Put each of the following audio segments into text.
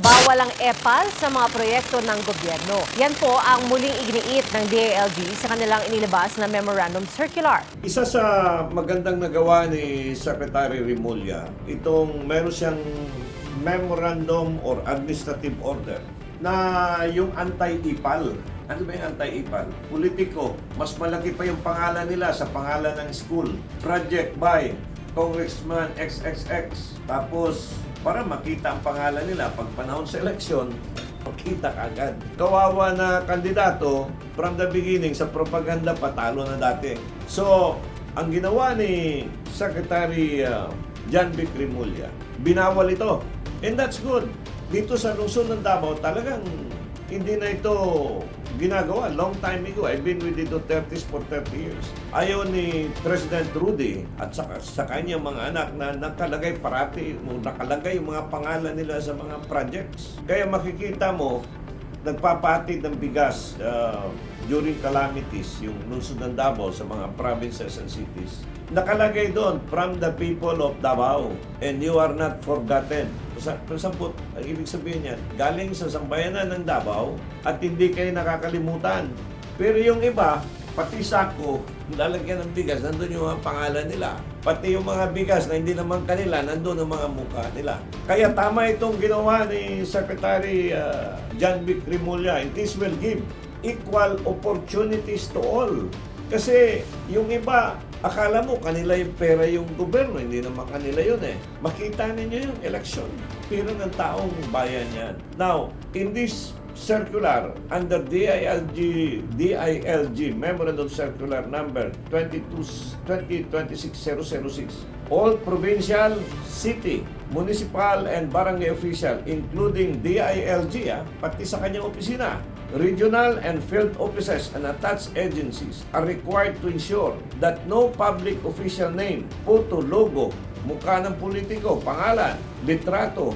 Bawal ang EPAL sa mga proyekto ng gobyerno. Yan po ang muling iginiit ng DILG sa kanilang inilabas na Memorandum Circular. Isa sa magandang nagawa ni Secretary Remulla, itong meron siyang memorandum or administrative order na yung anti-IPAL. Ano ba yung anti-IPAL? Politiko. Mas malaki pa yung pangalan nila sa pangalan ng school. Project by Congressman XXX. Tapos, para makita ang pangalan nila pag panahon sa eleksyon, makita agad. Kawawa na kandidato, from the beginning, sa propaganda, patalo na dati. So, ang ginawa ni Secretary John Vic Remulla, binawal ito. And that's good. Dito sa lungsod ng Davao, talagang hindi na ito ginagawa. Long time ago, I've been with the Dutertes for 30 years. Ayaw ni President Rudy at sa kanyang mga anak na nakalagay parati, nakalagay yung mga pangalan nila sa mga projects. Kaya makikita mo, nagpapatid ng bigas during calamities, yung lungsod ng Davao sa mga provinces and cities. Nakalagay doon, from the people of Davao, and you are not forgotten. Samput, ang ibig sabihin niyan, galing sa sambayanan ng Davao at hindi kayo nakakalimutan. Pero yung iba, pati sako, lalagyan ng bigas, nandun yung mga pangalan nila. Pati yung mga bigas na hindi naman kanila, nandun ang mga mukha nila. Kaya tama itong ginawa ni Secretary John Vic Remulla. This will give equal opportunities to all. Kasi yung iba, akala mo kanila yung pera yung gobyerno, hindi naman kanila yun eh. Makita ninyo yung election. Pero ng taong bayan yan. Now, in this circular under DILG Memorandum Circular number 2026-006, all provincial, city, municipal, and barangay official, including DILG, pati sa kanyang opisina, regional and field offices and attached agencies are required to ensure that no public official name, photo, logo, mukha ng politiko, pangalan, litrato,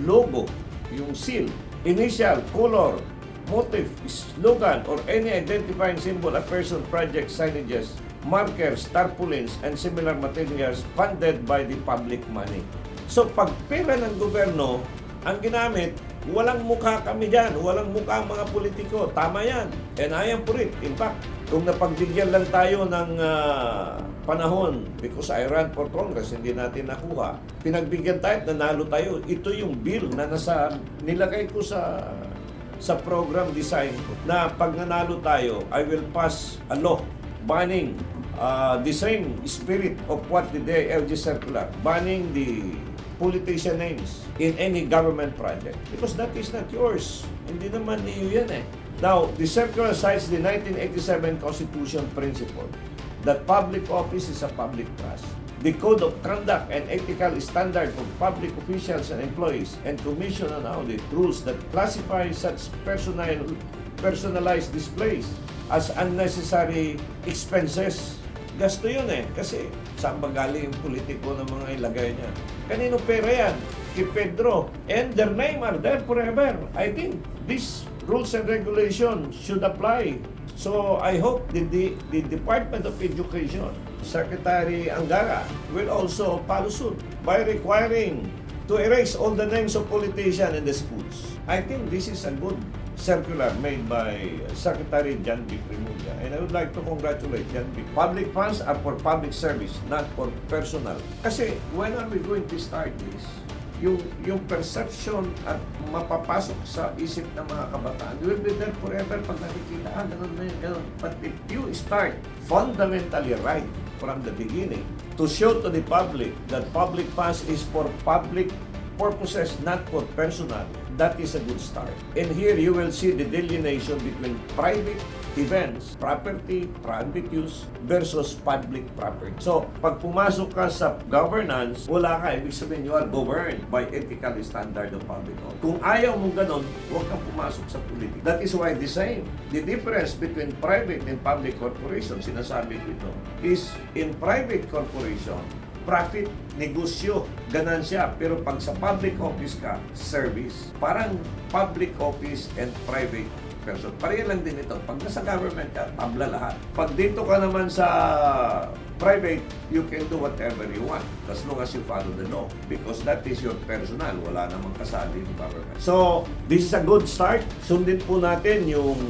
logo, yung seal, initial, color, motif, slogan, or any identifying symbol of person, project, signages, markers, tarpaulins, and similar materials funded by the public money. So, pag pera ng gobyerno, ang ginamit, walang mukha kami dyan, walang mukha ang mga politiko. Tama yan. And I am for it. In fact, kung napagbigyan lang tayo ng panahon, because I ran for Congress, hindi natin nakuha. Pinagbigyan tayo, nanalo tayo. Ito yung bill na nilagay ko sa program design ko, na pag nanalo tayo, I will pass a law banning the same spirit of what the DILG circular, banning the politician names in any government project. Because that is not yours. Hindi naman niyo yan eh. Now, the circular cites the 1987 Constitution principle that public office is a public trust. The Code of Conduct and Ethical Standard for Public Officials and Employees and Commission on Audit rules that classify such personalized displays as unnecessary expenses. Gasto yun eh. Kasi saan ba galing yung politiko ng mga ilagay niya? Kanino pera yan? Kay Pedro. And their name are there forever. I think these rules and regulations should apply. So I hope the Department of Education, Secretary Angara, will also follow suit by requiring to erase all the names of politicians in the schools. I think this is a good circular made by Secretary John Vic Remulla, and I would like to congratulate John Vic. Public funds are for public service, not for personal. Kasi when are we going to start this? Yung perception at mapapasok sa isip ng mga kabataan will be there forever pag nakikita, ganun na yun, ganun. But if you start fundamentally right from the beginning to show to the public that public funds is for public purposes, not for personal, that is a good start. And here you will see the delineation between private events, property, private use versus public property. So, pag pumasok ka sa governance, wala ka, ibig sabihin you are governed by ethical standard of public law. Kung ayaw mong ganon, huwag kang pumasok sa politika. That is why the same, the difference between private and public corporation, sinasabi ko ito, is in private corporation, profit, negosyo, ganansya. Pero pag sa public office ka, service. Parang public office and private person. Pareho lang din ito. Pag nasa government ka, tabla lahat. Pag dito ka naman sa Private, you can do whatever you want as long as you follow the law because that is your personal. Wala namang kasali ng government. So, this is a good start. Sundin po natin yung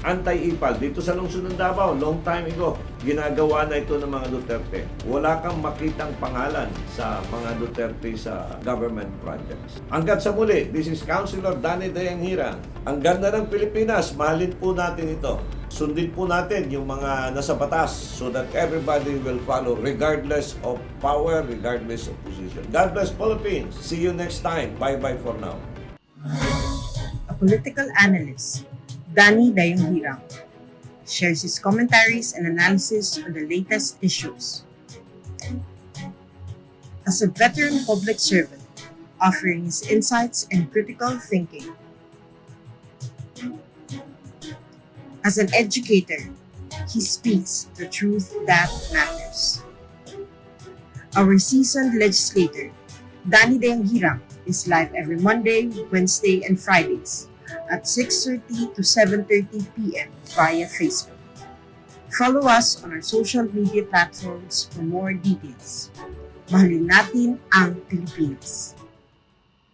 anti-ipal dito sa lungsod ng Davao. Long time ago, ginagawa na ito ng mga Duterte. Wala kang makitang pangalan sa mga Duterte sa government projects. Hanggat sa muli, this is Councilor Danny Dayang Hirang. Ang ganda ng Pilipinas, mahalin po natin ito. Sundin po natin yung mga nasa batas so that everybody will follow regardless of power, regardless of position. God bless Philippines. See you next time. Bye-bye for now. A political analyst, Danny Dayang Hirang, shares his commentaries and analysis on the latest issues. As a veteran public servant, offering his insights and critical thinking. As an educator, he speaks the truth that matters. Our seasoned legislator, Danny Dayang Hirang, is live every Monday, Wednesday, and Fridays at 6:30 to 7:30 p.m. via Facebook. Follow us on our social media platforms for more details. Mahalin natin ang Pilipinas.